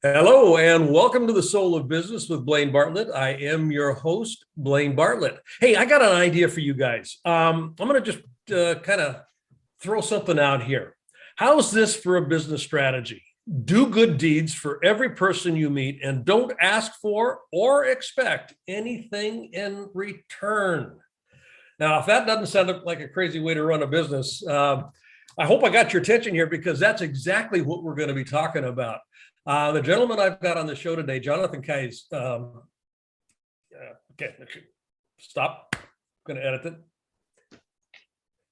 Hello and welcome to the Soul of Business with Blaine Bartlett. I am your host, Blaine Bartlett. Hey, I got an idea for you guys. I'm going to just kind of throw something out here. How's this for a business strategy? Do good deeds for every person you meet and don't ask for or expect anything in return. Now, if that doesn't sound like a crazy way to run a business, I hope I got your attention here because that's exactly what we're going to be talking about. The gentleman I've got on the show today, Jonathan Kaiser. Okay, stop. I'm going to edit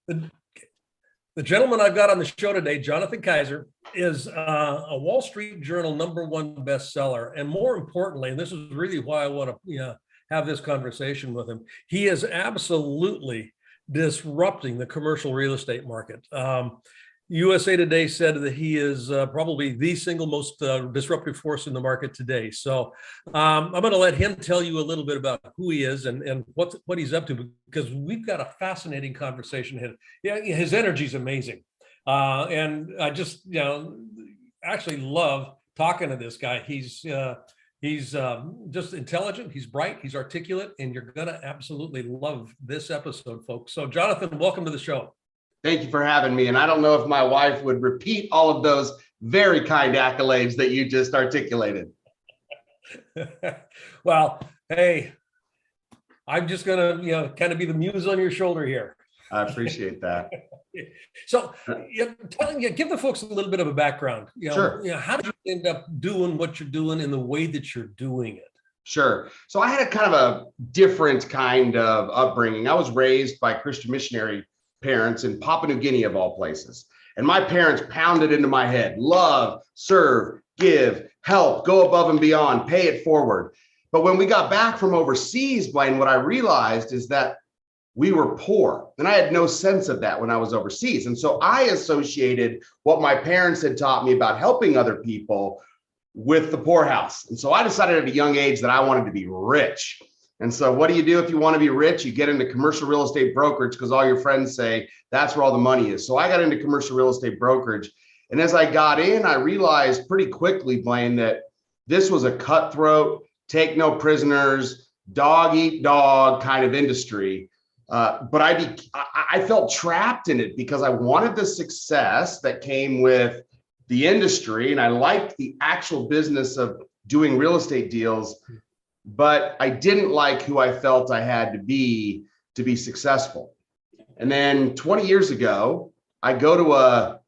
it. The gentleman I've got on the show today, Jonathan Kaiser, is a Wall Street Journal #1 bestseller, and more importantly, and this is really why I want to have this conversation with him. He is absolutely disrupting the commercial real estate market. USA Today said that he is probably the single most disruptive force in the market today. So I'm going to let him tell you a little bit about who he is and what he's up to, because we've got a fascinating conversation. His energy is amazing. And I just, actually love talking to this guy. He's just intelligent, he's bright, he's articulate, and you're going to absolutely love this episode, folks. So Jonathan, welcome to the show. Thank you for having me. And I don't know if my wife would repeat all of those very kind accolades that you just articulated. Well, hey, I'm just going to, kind of be the muse on your shoulder here. I appreciate that. So give the folks a little bit of a background. Sure. How did you end up doing what you're doing in the way that you're doing it? Sure. So I had a kind of a different kind of upbringing. I was raised by Christian missionary parents in Papua New Guinea, of all places. And my parents pounded into my head: love, serve, give, help, go above and beyond, pay it forward. But when we got back from overseas, Blaine, what I realized is that we were poor. And I had no sense of that when I was overseas. And so I associated what my parents had taught me about helping other people with the poorhouse. And so I decided at a young age that I wanted to be rich. And so what do you do if you want to be rich? You get into commercial real estate brokerage because all your friends say that's where all the money is. So I got into commercial real estate brokerage. And as I got in, I realized pretty quickly, Blaine, that this was a cutthroat, take no prisoners, dog eat dog kind of industry. But I felt trapped in it because I wanted the success that came with the industry. And I liked the actual business of doing real estate deals. But I didn't like who I felt I had to be successful. And then 20 years ago, I go to a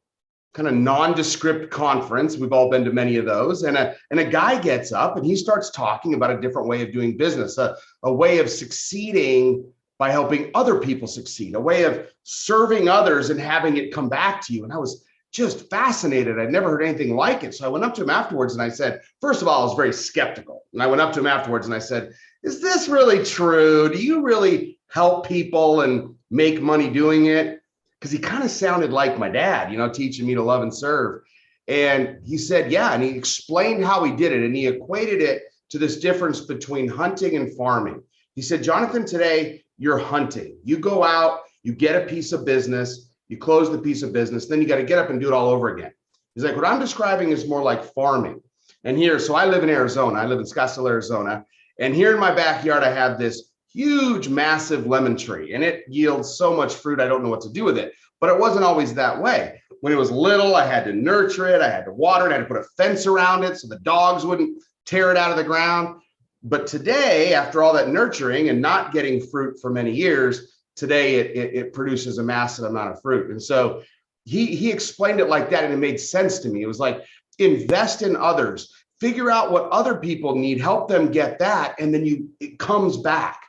kind of nondescript conference. We've all been to many of those. And a guy gets up and he starts talking about a different way of doing business, a way of succeeding by helping other people succeed, a way of serving others and having it come back to you. And I was just fascinated. I'd never heard anything like it. So I went up to him afterwards and I said, first of all, I was very skeptical. And I went up to him afterwards and I said, is this really true? Do you really help people and make money doing it? Because he kind of sounded like my dad, teaching me to love and serve. And he said, yeah. And he explained how he did it. And he equated it to this difference between hunting and farming. He said, Jonathan, today you're hunting. You go out, you get a piece of business, you close the piece of business, then you got to get up and do it all over again. He's like, what I'm describing is more like farming. And here, so I live in Arizona. I live in Scottsdale, Arizona. And here in my backyard, I have this huge, massive lemon tree. And it yields so much fruit, I don't know what to do with it. But it wasn't always that way. When it was little, I had to nurture it. I had to water it. I had to put a fence around it so the dogs wouldn't tear it out of the ground. But today, after all that nurturing and not getting fruit for many years, today it produces a massive amount of fruit. And so he explained it like that, and it made sense to me. It was like, invest in others, figure out what other people need, help them get that, and then it comes back.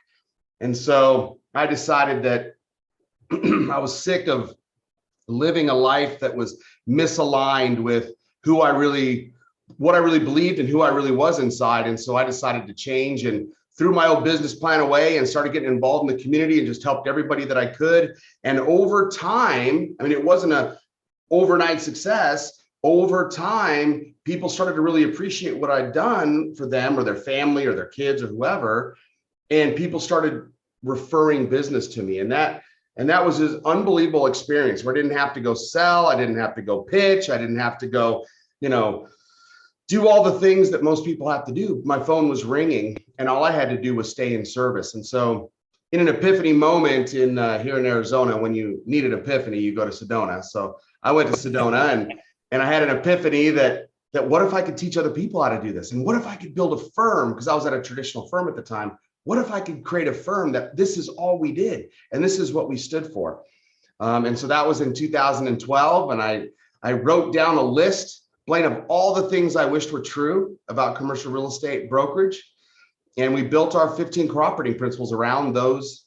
And so I decided that I was sick of living a life that was misaligned with what I really believed and who I really was inside. And so I decided to change and threw my old business plan away and started getting involved in the community and just helped everybody that I could. And over time, it wasn't an overnight success. Over time, people started to really appreciate what I'd done for them or their family or their kids or whoever. And people started referring business to me. And that And that was his unbelievable experience where I didn't have to go sell. I didn't have to go pitch. I didn't have to go, do all the things that most people have to do. My phone was ringing and all I had to do was stay in service. And so in an epiphany moment here in Arizona, when you need an epiphany, you go to Sedona. So I went to Sedona and I had an epiphany that what if I could teach other people how to do this? And what if I could build a firm? Because I was at a traditional firm at the time. What if I could create a firm that this is all we did? And this is what we stood for. And so that was in 2012. And I wrote down a list, Blaine, of all the things I wished were true about commercial real estate brokerage. And we built our 15 core operating principles around those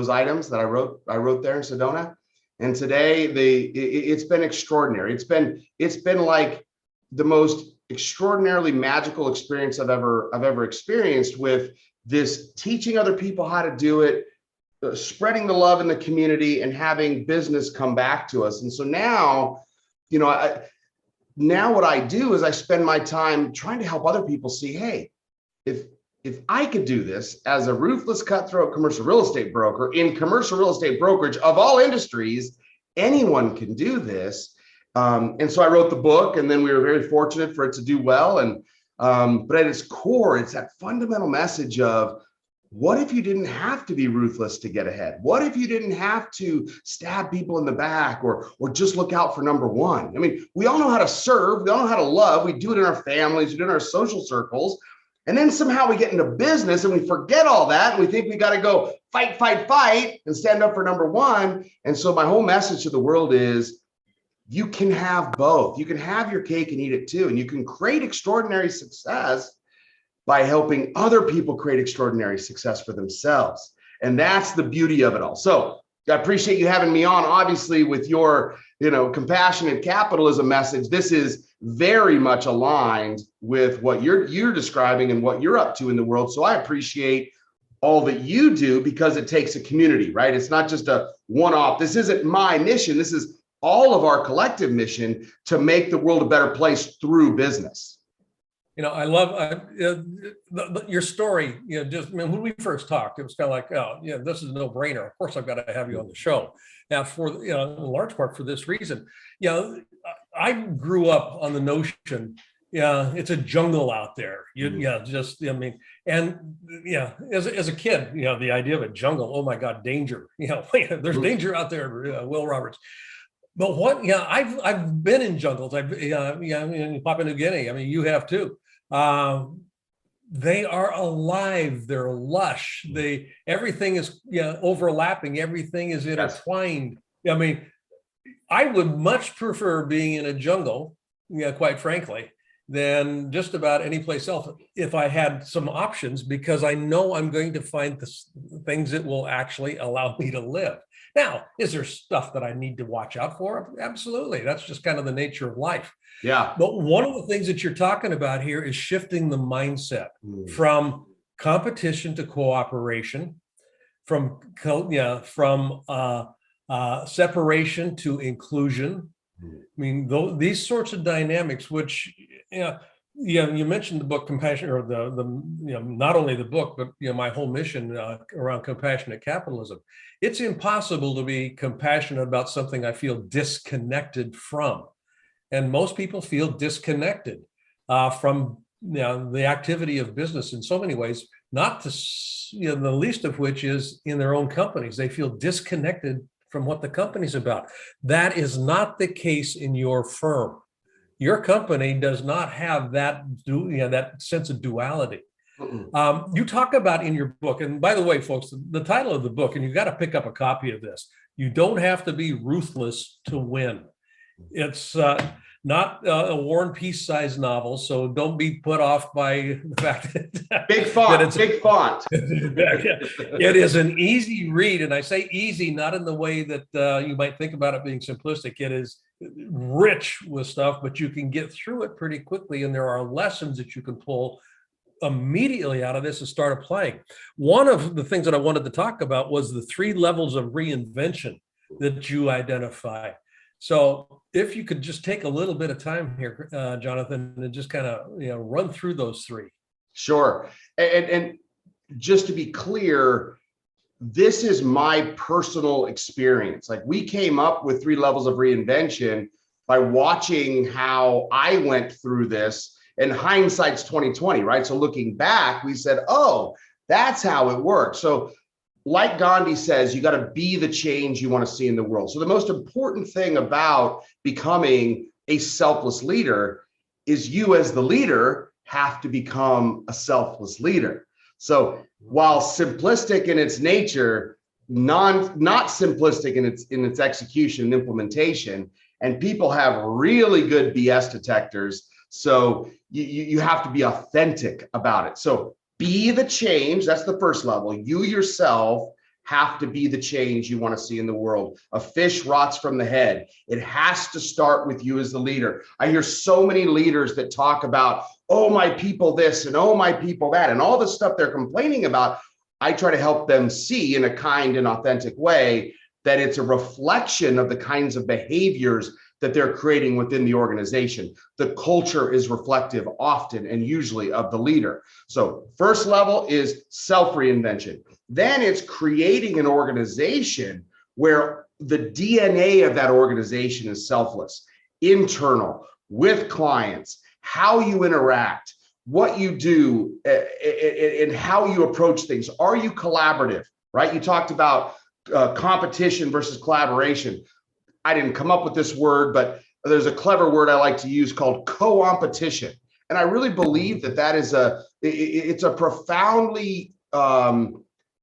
items that I wrote there in Sedona. And today it's been extraordinary. It's been like the most extraordinarily magical experience I've ever experienced, with this teaching other people how to do it, spreading the love in the community, and having business come back to us. And so now, now what I do is I spend my time trying to help other people see, hey, if I could do this as a ruthless, cutthroat commercial real estate broker in commercial real estate brokerage of all industries, anyone can do this. And so I wrote the book, and then we were very fortunate for it to do well. And but at its core, it's that fundamental message of, what if you didn't have to be ruthless to get ahead? What if you didn't have to stab people in the back or just look out for number one? I mean, we all know how to serve. We all know how to love. We do it in our families. We do it in our social circles. And then somehow we get into business and we forget all that. And we think we got to go fight, and stand up for number one. And so my whole message to the world is, you can have both. You can have your cake and eat it too. And you can create extraordinary success by helping other people create extraordinary success for themselves. And that's the beauty of it all. So I appreciate you having me on. Obviously, with your, compassionate capitalism message, this is very much aligned with what you're describing and what you're up to in the world. So I appreciate all that you do, because it takes a community, right? It's not just a one-off. This isn't my mission. This is all of our collective mission to make the world a better place through business. I love your story. When we first talked, it was kind of like, oh, yeah, this is a no-brainer. Of course, I've got to have you on the show. Now, for in large part for this reason, I grew up on the notion, it's a jungle out there. As a kid, the idea of a jungle, oh my God, danger. There's danger out there, Will Roberts. But I've been in jungles. In Papua New Guinea. I mean, you have too. They are alive. They're lush. Everything is overlapping. Everything is intertwined. Yes. I mean, I would much prefer being in a jungle, quite frankly, than just about any place else if I had some options, because I know I'm going to find the things that will actually allow me to live. Now, is there stuff that I need to watch out for? Absolutely. That's just kind of the nature of life. Yeah. But one of the things that you're talking about here is shifting the mindset from competition to cooperation, from separation to inclusion. I mean, these sorts of dynamics, which, you mentioned the book Compassion, or not only the book, but my whole mission around compassionate capitalism. It's impossible to be compassionate about something I feel disconnected from, and most people feel disconnected from the activity of business in so many ways. Not the least of which is in their own companies. They feel disconnected from what the company's about. That is not the case in your firm. Your company does not have that sense of duality. You talk about in your book, and by the way, folks, the title of the book, and you've got to pick up a copy of this, You Don't Have to Be Ruthless to Win. It's not a War and Peace size novel, so don't be put off by the fact that big font. It is an easy read, and I say easy not in the way that you might think about it being simplistic. It is rich with stuff, but you can get through it pretty quickly, and there are lessons that you can pull immediately out of this and start applying. One of the things that I wanted to talk about was the 3 levels of reinvention that you identify. So if you could just take a little bit of time here, Jonathan, and just kind of run through those 3. Sure. And just to be clear, this is my personal experience. Like, we came up with 3 levels of reinvention by watching how I went through this, and hindsight's 2020, right? So looking back, we said, oh, that's how it works. So like Gandhi says, you got to be the change you want to see in the world. So the most important thing about becoming a selfless leader is you as the leader have to become a selfless leader. So while simplistic in its nature, not simplistic in its execution and implementation, and people have really good BS detectors. So you have to be authentic about it. So be the change. That's the first level. You yourself have to be the change you want to see in the world. A fish rots from the head. It has to start with you as the leader. I hear so many leaders that talk about, oh, my people this and oh, my people that, and all the stuff they're complaining about. I try to help them see in a kind and authentic way that it's a reflection of the kinds of behaviors that they're creating within the organization. The culture is reflective often and usually of the leader. So first level is self-reinvention. Then it's creating an organization where the DNA of that organization is selfless, internal, with clients, how you interact, what you do, and how you approach things. Are you collaborative, right? You talked about competition versus collaboration. I didn't come up with this word, but there's a clever word I like to use called co-opetition. And I really believe that is it's a profoundly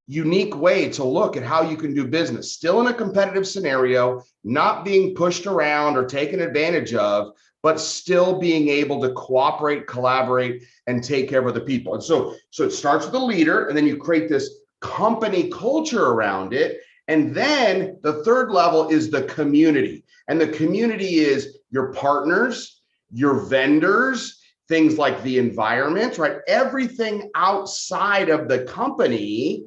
unique way to look at how you can do business, still in a competitive scenario, not being pushed around or taken advantage of, but still being able to cooperate, collaborate, and take care of the people. And so it starts with the leader, and then you create this company culture around it. And then the third level is the community. And the community is your partners, your vendors, things like the environment, right? Everything outside of the company.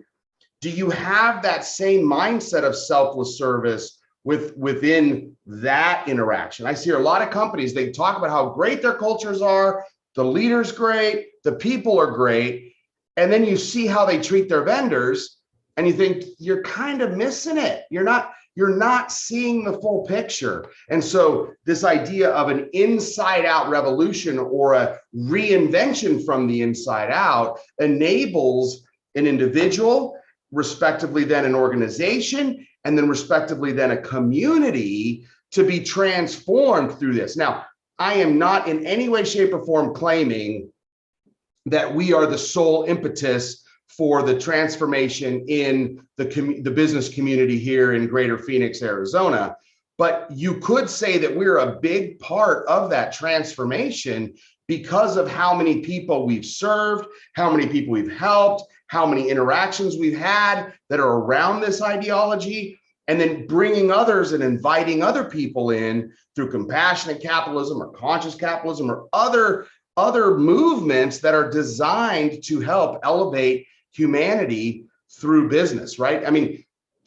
Do you have that same mindset of selfless service within that interaction? I see a lot of companies, they talk about how great their cultures are, the leader's great, the people are great, and then you see how they treat their vendors, and you think you're kind of missing it. You're not seeing the full picture. And so this idea of an inside out revolution or a reinvention from the inside out enables an individual, respectively then an organization, and then respectively then a community to be transformed through this. Now, I am not in any way, shape, or form claiming that we are the sole impetus for the transformation in the business community here in Greater Phoenix, Arizona. But you could say that we're a big part of that transformation because of how many people we've served, how many people we've helped, how many interactions we've had that are around this ideology, and then bringing others and inviting other people in through compassionate capitalism or conscious capitalism or other movements that are designed to help elevate humanity through business, right? I mean,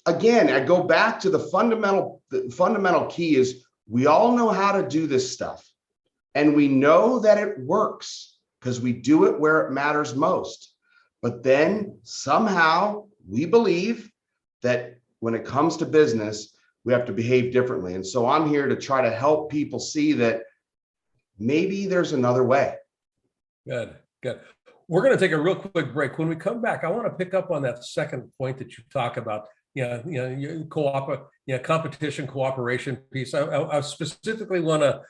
again, I go back to the fundamental key is we all know how to do this stuff, and we know that it works because we do it where it matters most. But then somehow we believe that when it comes to business, we have to behave differently. And so I'm here to try to help people see that maybe there's another way. Good. We're going to take a real quick break. When we come back, I want to pick up on that second point that you talk about, competition, cooperation piece. I specifically want to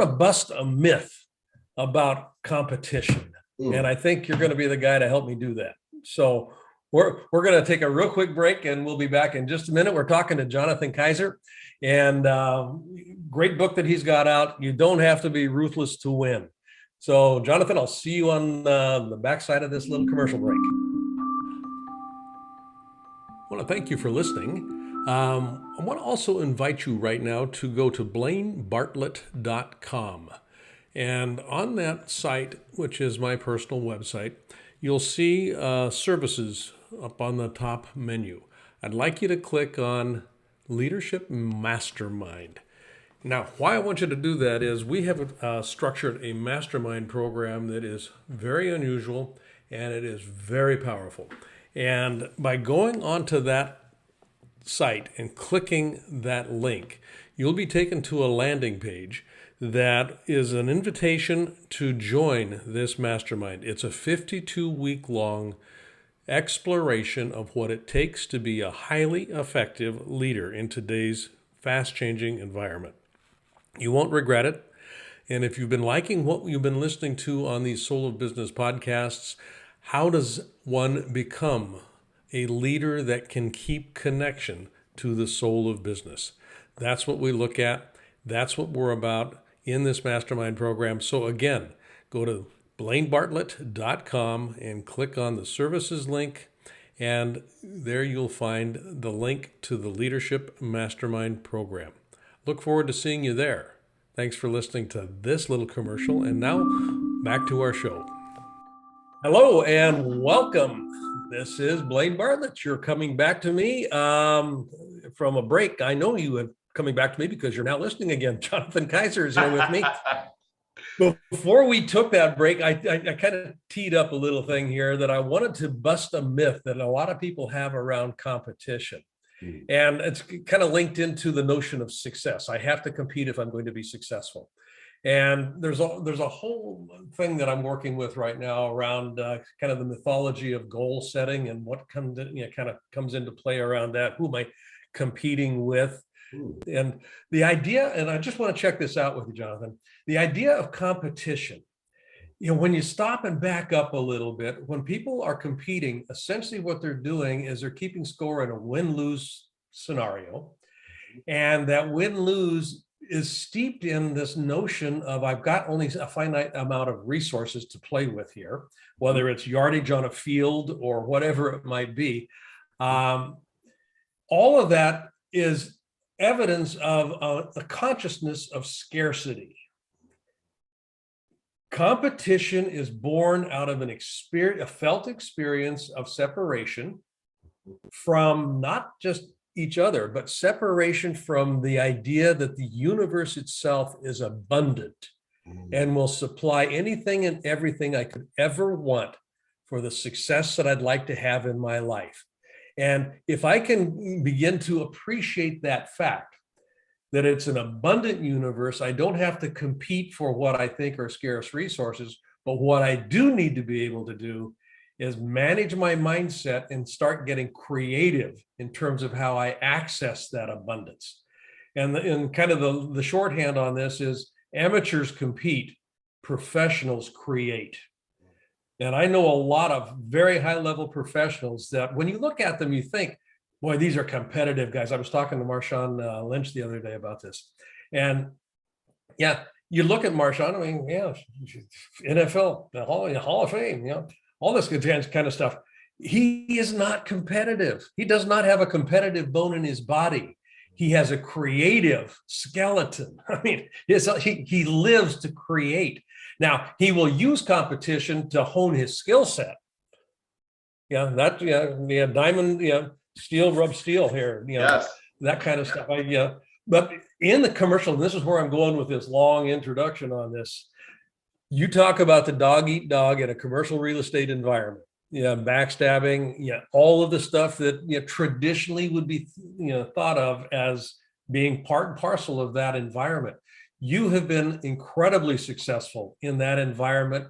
bust a myth about competition. And I think you're going to be the guy to help me do that. So we're going to take a real quick break, and we'll be back in just a minute. We're talking to Jonathan Kaiser, and great book that he's got out. You don't have to be ruthless to win. So, Jonathan, I'll see you on the backside of this little commercial break. I want to thank you for listening. I want to also invite you right now to go to blainebartlett.com. And on that site, which is my personal website, you'll see services up on the top menu. I'd like you to click on Leadership Mastermind. Now, why I want you to do that is we have structured a mastermind program that is very unusual and it is very powerful. And by going onto that site and clicking that link, you'll be taken to a landing page that is an invitation to join this mastermind. It's a 52-week long exploration of what it takes to be a highly effective leader in today's fast-changing environment. You won't regret it. And if you've been liking what you've been listening to on these Soul of Business podcasts, how does one become a leader that can keep connection to the soul of business? That's what we look at. That's what we're about in this mastermind program. So again, go to blainebartlett.com and click on the services link, and there you'll find the link to the Leadership Mastermind program. Look forward to seeing you there. Thanks for listening to this little commercial, and now back to our show. Hello and welcome. This is Blaine Bartlett. You're coming back to me from a break. I know you are coming back to me because you're now listening again. Jonathan Kaiser is here with me. Before we took that break, I kind of teed up a little thing here that I wanted to bust a myth that a lot of people have around competition. And it's kind of linked into the notion of success. I have to compete if I'm going to be successful. And there's a whole thing that I'm working with right now around kind of the mythology of goal setting and what kind of comes into play around that. Who am I competing with? And the idea, and I just want to check this out with you, Jonathan, the idea of competition, when you stop and back up a little bit, when people are competing, essentially what they're doing is they're keeping score in a win-lose scenario. And that win-lose is steeped in this notion of I've got only a finite amount of resources to play with here, whether it's yardage on a field or whatever it might be. All of that is evidence of a consciousness of scarcity. Competition is born out of a felt experience of separation from not just each other, but separation from the idea that the universe itself is abundant and will supply anything and everything I could ever want for the success that I'd like to have in my life. And if I can begin to appreciate that fact, that it's an abundant universe, I don't have to compete for what I think are scarce resources, but what I do need to be able to do is manage my mindset and start getting creative in terms of how I access that abundance. And kind of the shorthand on this is amateurs compete, professionals create. And I know a lot of very high level professionals that when you look at them, you think, boy, these are competitive guys. I was talking to Marshawn Lynch the other day about this. And yeah, you look at Marshawn, I mean, yeah, NFL, the Hall of Fame, all this kind of stuff. He is not competitive. He does not have a competitive bone in his body. He has a creative skeleton. I mean, he lives to create. Now, he will use competition to hone his skill set. Diamond, steel rub steel here, yes. That kind of stuff. But in the commercial, and this is where I'm going with this long introduction on this. You talk about the dog eat dog in a commercial real estate environment. Backstabbing, all of the stuff that traditionally would be thought of as being part and parcel of that environment. You have been incredibly successful in that environment,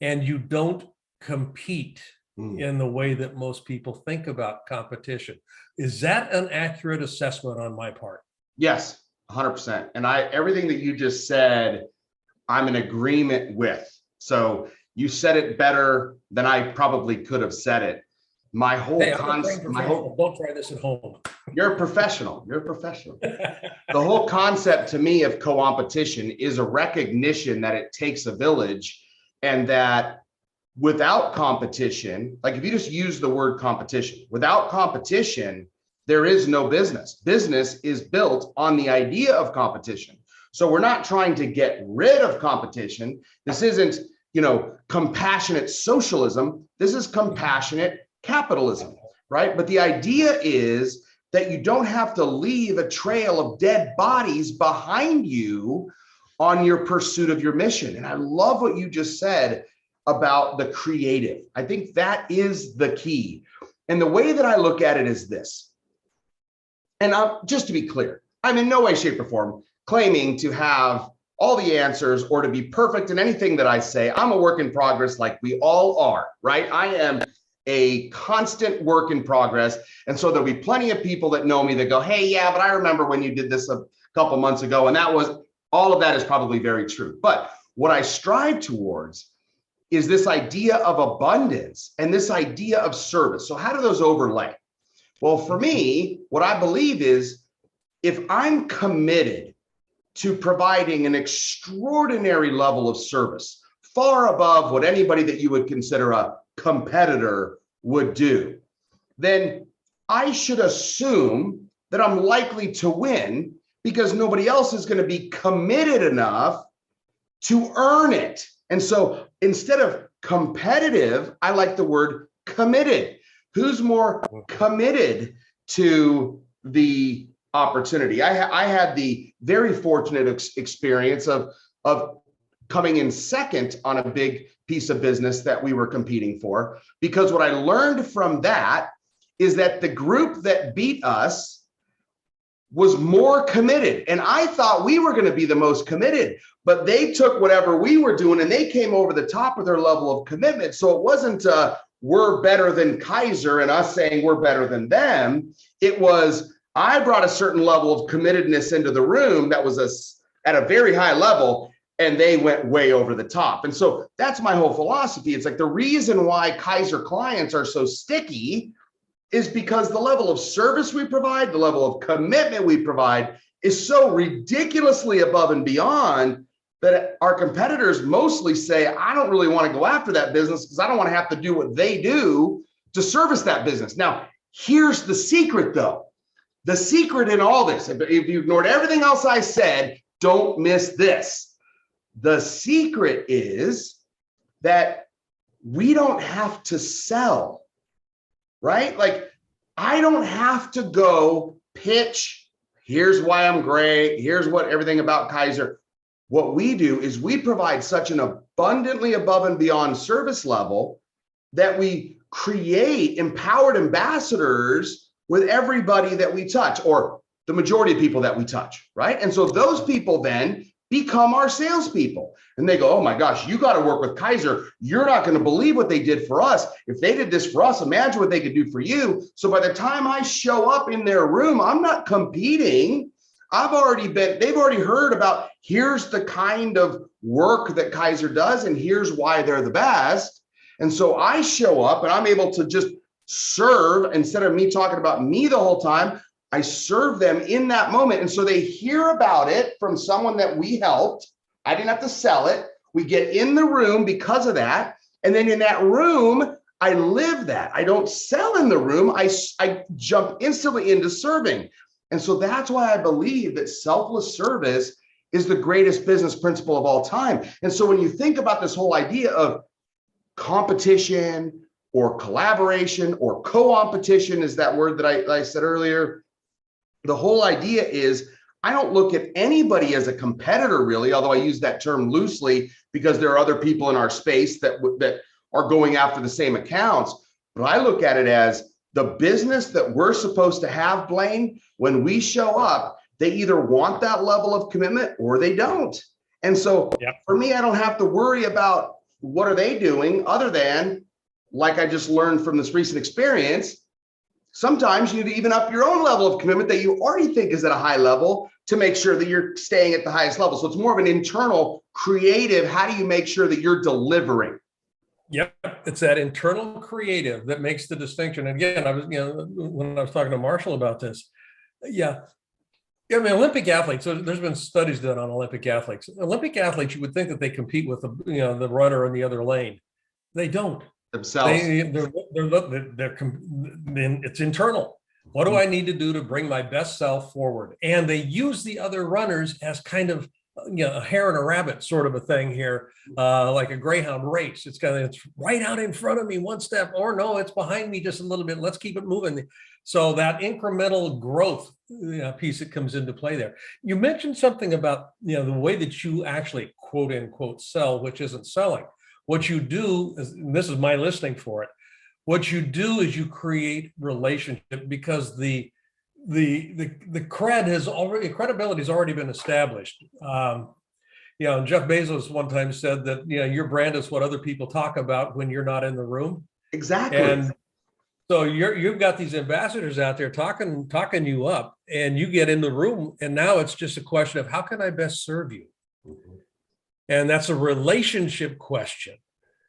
and you don't compete in the way that most people think about competition. Is that an accurate assessment on my part? Yes, 100%. And everything that you just said, I'm in agreement with. So you said it better than I probably could have said it. My whole concept. Don't try this at home. You're a professional. The whole concept to me of co-opetition is a recognition that it takes a village, and that without competition, like if you just use the word competition, without competition, there is no business. Business is built on the idea of competition. So we're not trying to get rid of competition. This isn't, compassionate socialism. This is compassionate capitalism, right? But the idea is that you don't have to leave a trail of dead bodies behind you on your pursuit of your mission. And I love what you just said about the creative. I think that is the key. And the way that I look at it is this. And just to be clear, I'm in no way, shape, or form claiming to have all the answers or to be perfect in anything that I say. I'm a work in progress like we all are, right? I am a constant work in progress. And so there'll be plenty of people that know me that go, hey, yeah, but I remember when you did this a couple months ago. And all of that is probably very true. But what I strive towards is this idea of abundance and this idea of service. So how do those overlay? Well, for me, what I believe is if I'm committed to providing an extraordinary level of service, far above what anybody that you would consider a competitor would do, then I should assume that I'm likely to win because nobody else is going to be committed enough to earn it. And so instead of competitive, I like the word committed. Who's more committed to the opportunity? I had the very fortunate experience of coming in second on a big piece of business that we were competing for, because what I learned from that is that the group that beat us was more committed. And I thought we were going to be the most committed, but they took whatever we were doing and they came over the top with their level of commitment. So it wasn't we're better than Kaiser and us saying we're better than them. It was, I brought a certain level of committedness into the room that was at a very high level, and they went way over the top. And so that's my whole philosophy. It's like the reason why Kaiser clients are so sticky is because the level of service we provide, the level of commitment we provide is so ridiculously above and beyond that our competitors mostly say, I don't really want to go after that business because I don't want to have to do what they do to service that business. Now, here's the secret though. The secret in all this, if you ignored everything else I said, don't miss this. The secret is that we don't have to sell, right? Like, I don't have to go pitch, here's why I'm great, here's what everything about Kaiser. What we do is we provide such an abundantly above and beyond service level that we create empowered ambassadors with everybody that we touch, or the majority of people that we touch, right? And so those people then become our salespeople. And they go, oh my gosh, you got to work with Kaiser. You're not going to believe what they did for us. If they did this for us, imagine what they could do for you. So by the time I show up in their room, I'm not competing. They've already heard about, here's the kind of work that Kaiser does, and here's why they're the best. And so I show up and I'm able to just serve instead of me talking about me the whole time. I serve them in that moment. And so they hear about it from someone that we helped. I didn't have to sell it. We get in the room because of that. And then in that room, I live that. I don't sell in the room. I jump instantly into serving. And so that's why I believe that selfless service is the greatest business principle of all time. And so when you think about this whole idea of competition or collaboration or co-opetition, is that word that I said earlier, the whole idea is I don't look at anybody as a competitor, really, although I use that term loosely because there are other people in our space that are going after the same accounts. But I look at it as the business that we're supposed to have, Blaine. When we show up, they either want that level of commitment or they don't. And so for me, I don't have to worry about what are they doing other than, like I just learned from this recent experience, sometimes you need to even up your own level of commitment that you already think is at a high level to make sure that you're staying at the highest level. So it's more of an internal creative. How do you make sure that you're delivering? Yep, it's that internal creative that makes the distinction. And again, when I was talking to Marshall about this, I mean, Olympic athletes. So there's been studies done on Olympic athletes. Olympic athletes, you would think that they compete with the runner in the other lane. They don't. Themselves. It's internal. What do I need to do to bring my best self forward? And they use the other runners as kind of a hare and a rabbit sort of a thing here, like a greyhound race. It's right out in front of me, one step, or no, it's behind me just a little bit. Let's keep it moving. So that incremental growth piece that comes into play there. You mentioned something about the way that you actually quote unquote sell, which isn't selling. What you do is, and this is my listening for it, What you do is you create relationship because the credibility has already been established. Jeff Bezos one time said that, your brand is what other people talk about when you're not in the room. Exactly. And so you've got these ambassadors out there talking you up, and you get in the room, and now it's just a question of how can I best serve you? And that's a relationship question.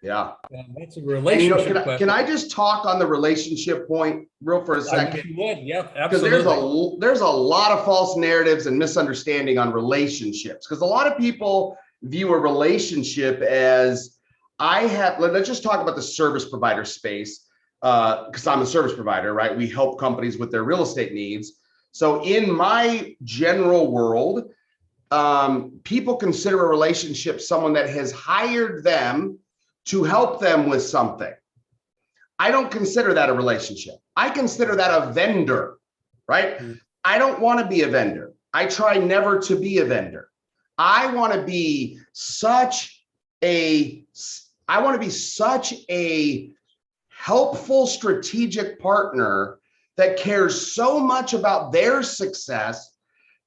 Yeah. And that's a relationship question. Can I just talk on the relationship point real for a second? You would. Yeah, absolutely. Because there's a lot of false narratives and misunderstanding on relationships, because a lot of people view a relationship as let's just talk about the service provider space, because I'm a service provider, right? We help companies with their real estate needs. So in my general world, people consider a relationship someone that has hired them to help them with something. I don't consider that a relationship. I consider that a vendor, right? I don't want to be a vendor. I try never to be a vendor. I want to be such a helpful strategic partner that cares so much about their success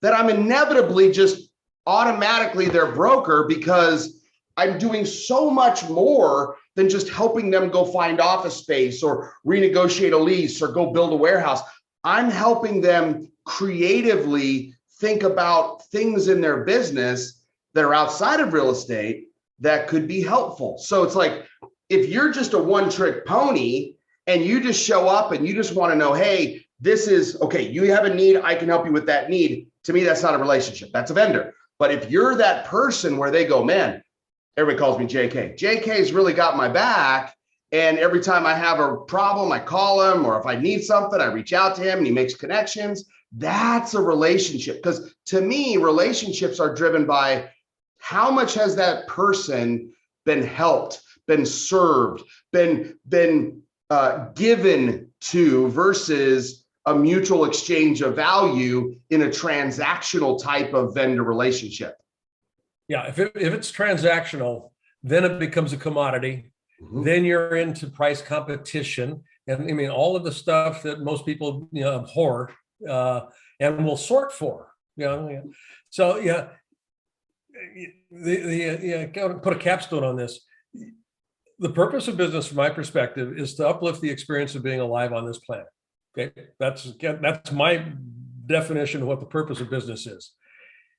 that I'm inevitably just automatically their broker, because I'm doing so much more than just helping them go find office space or renegotiate a lease or go build a warehouse. I'm helping them creatively think about things in their business that are outside of real estate that could be helpful. So it's like, if you're just a one-trick pony and you just show up and you just want to know, hey, this is okay, you have a need, I can help you with that need. To me, that's not a relationship. That's a vendor. But if you're that person where they go, man, everybody calls me JK. JK's really got my back. And every time I have a problem, I call him, or if I need something, I reach out to him and he makes connections. That's a relationship. Because to me, relationships are driven by how much has that person been helped, been served, been given to, versus a mutual exchange of value in a transactional type of vendor relationship. Yeah, if it's transactional, then it becomes a commodity. Mm-hmm. Then you're into price competition, and I mean all of the stuff that most people abhor and will sort for. So gotta put a capstone on this. The purpose of business, from my perspective, is to uplift the experience of being alive on this planet. Okay, that's my definition of what the purpose of business is.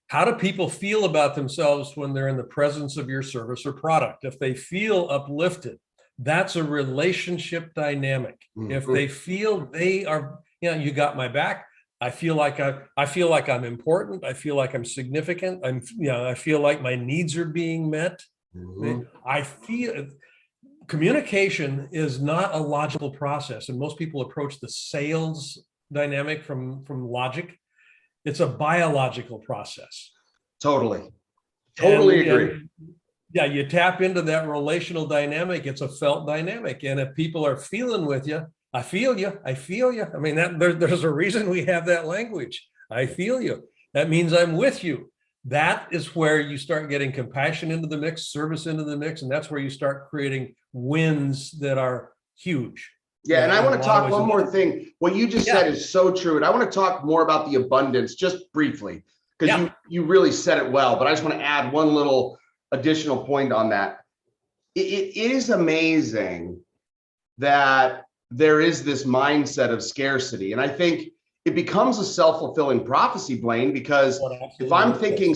How do people feel about themselves when they're in the presence of your service or product? If they feel uplifted, that's a relationship dynamic. Mm-hmm. If they feel they are, you got my back. I feel like I'm important. I feel like I'm significant. I feel like my needs are being met. Mm-hmm. I feel communication is not a logical process, and most people approach the sales dynamic from logic. It's a biological process. Totally agree. You tap into that relational dynamic. It's a felt dynamic. And if people are feeling with you, I feel you. I mean, there's a reason we have that language. I feel you. That means I'm with you. That is where you start getting compassion into the mix, service into the mix. And that's where you start creating wins that are huge. Yeah, and I want to talk one more thing. What you just said is so true. And I want to talk more about the abundance just briefly, because you really said it well. But I just want to add one little additional point on that. It is amazing that there is this mindset of scarcity. And I think it becomes a self-fulfilling prophecy, Blaine, because if I'm thinking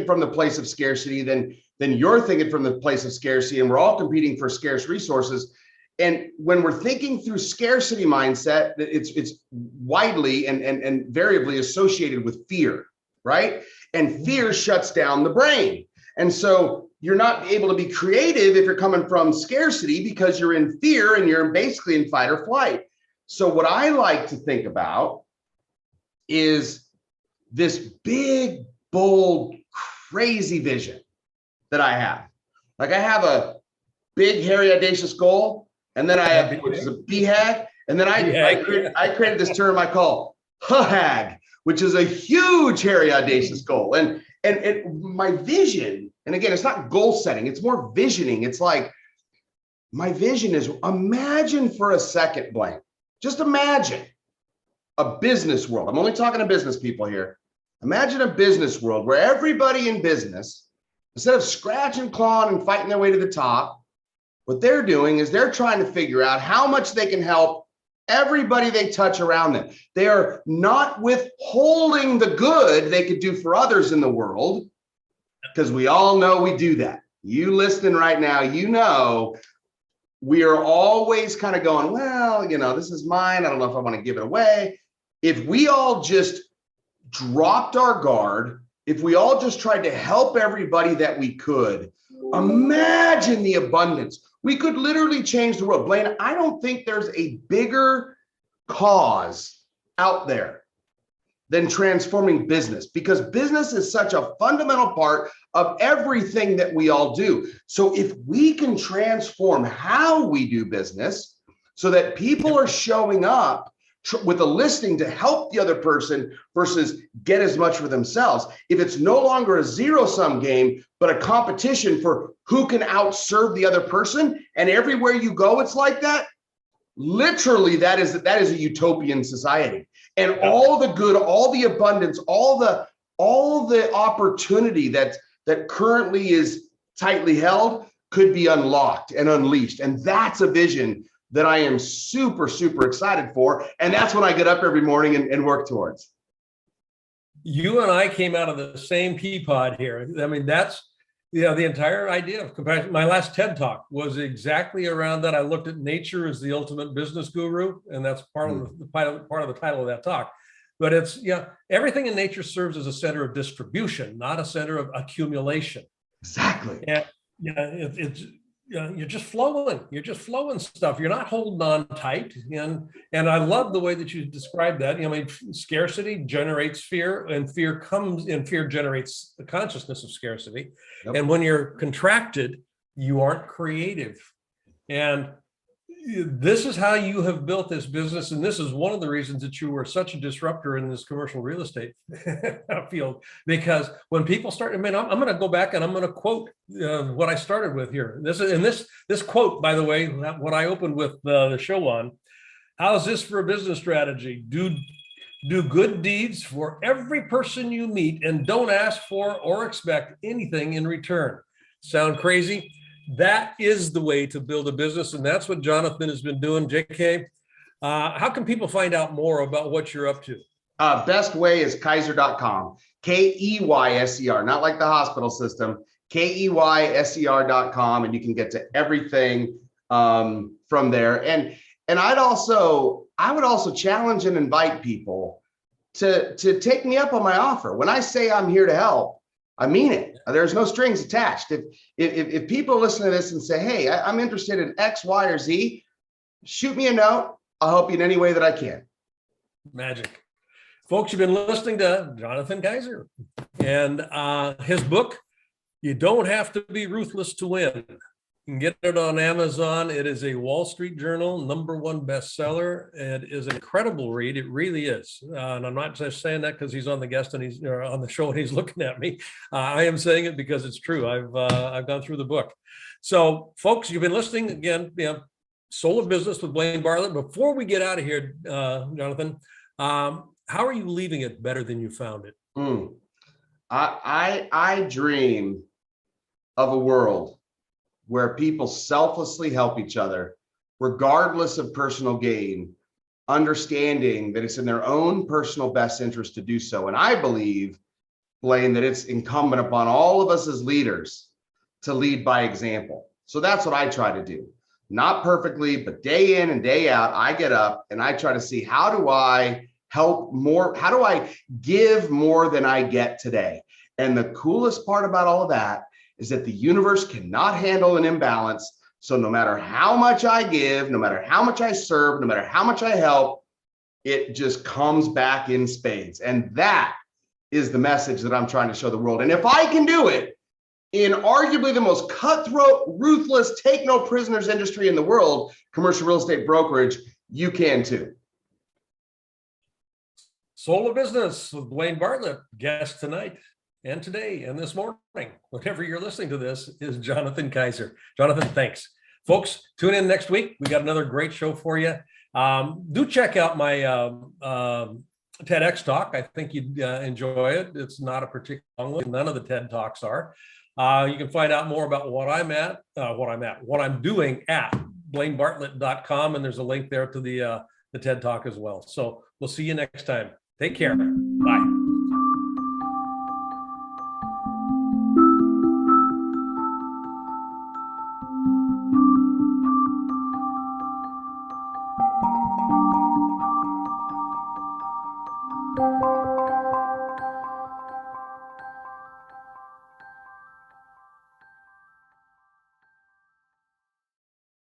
from the place of scarcity, then you're thinking from the place of scarcity, and we're all competing for scarce resources. And when we're thinking through scarcity mindset, it's widely and variably associated with fear, right? And fear shuts down the brain. And so you're not able to be creative if you're coming from scarcity, because you're in fear and you're basically in fight or flight. So what I like to think about is this big, bold, crazy vision that I have. Like, I have a big, hairy, audacious goal. And then I have, which is a BHAG. And then I created this term I call HAG, which is a huge, hairy, audacious goal. And my vision, and again, it's not goal setting, it's more visioning. It's like, My vision is, imagine for a second, Blaine, just imagine a business world. I'm only talking to business people here. Imagine a business world where everybody in business, instead of scratching, clawing, and fighting their way to the top, what they're doing is they're trying to figure out how much they can help everybody they touch around them. They are not withholding the good they could do for others in the world, because we all know we do that. You listening right now, you know, we are always kind of going, well, this is mine. I don't know if I want to give it away. If we all just dropped our guard, if we all just tried to help everybody that we could, imagine the abundance. We could literally change the world. Blaine, I don't think there's a bigger cause out there than transforming business, because business is such a fundamental part of everything that we all do. So if we can transform how we do business so that people are showing up with a listing to help the other person versus get as much for themselves, if it's no longer a zero-sum game, but a competition for who can outserve the other person, and everywhere you go, it's like that, literally that is a utopian society. And all the good, all the abundance, all the opportunity that currently is tightly held could be unlocked and unleashed. And that's a vision that I am super, super excited for. And that's when I get up every morning and work towards. You and I came out of the same pea pod here. I mean, that's the entire idea of compassion. My last TED talk was exactly around that. I looked at nature as the ultimate business guru, and that's part of the title of that talk. But it's everything in nature serves as a center of distribution, not a center of accumulation. Exactly. And you're just flowing. You're just flowing stuff. You're not holding on tight. And I love the way that you described that. I mean, scarcity generates fear, and fear generates the consciousness of scarcity. Yep. And when you're contracted, you aren't creative. And this is how you have built this business. And this is one of the reasons that you were such a disruptor in this commercial real estate field, because when people start, I'm going to go back and I'm going to quote what I started with here. This quote, by the way, what I opened with the show on, how's this for a business strategy? Do good deeds for every person you meet and don't ask for or expect anything in return. Sound crazy? That is the way to build a business, and that's what Jonathan has been doing. JK, how can people find out more about what you're up to? Best way is Kaiser.com, Keyser, not like the hospital system, Keyser.com, and you can get to everything from there. And I would also challenge and invite people to take me up on my offer. When I say I'm here to help, I mean it. There's no strings attached. If people listen to this and say, hey, I'm interested in X, Y, or Z, shoot me a note. I'll help you in any way that I can. Magic. Folks, you've been listening to Jonathan Kaiser and his book, You Don't Have to Be Ruthless to Win. You can get it on Amazon. It is a Wall Street Journal #1 bestseller. It is an incredible read. It really is. And I'm not just saying that because he's on the guest and he's on the show and he's looking at me. I am saying it because it's true. I've gone through the book. So, folks, you've been listening again. Soul of Business with Blaine Bartlett. Before we get out of here, Jonathan, how are you leaving it better than you found it? I dream of a world where people selflessly help each other, regardless of personal gain, understanding that it's in their own personal best interest to do so. And I believe, Blaine, that it's incumbent upon all of us as leaders to lead by example. So that's what I try to do. Not perfectly, but day in and day out, I get up and I try to see, how do I help more? How do I give more than I get today? And the coolest part about all of that is that the universe cannot handle an imbalance. So no matter how much I give, no matter how much I serve, no matter how much I help, it just comes back in spades. And that is the message that I'm trying to show the world. And if I can do it in arguably the most cutthroat, ruthless, take no prisoners industry in the world, commercial real estate brokerage, you can too. Soul of Business with Blaine Bartlett, guest tonight. And today and this morning, whenever you're listening to this, is Jonathan Kaiser. Jonathan, thanks. Folks, tune in next week. We got another great show for you. Do check out my TEDx talk. I think you'd enjoy it. It's not a particular long one. None of the TED Talks are. You can find out more about what I'm doing at blainebartlett.com, and there's a link there to the TED Talk as well. So we'll see you next time. Take care. Bye.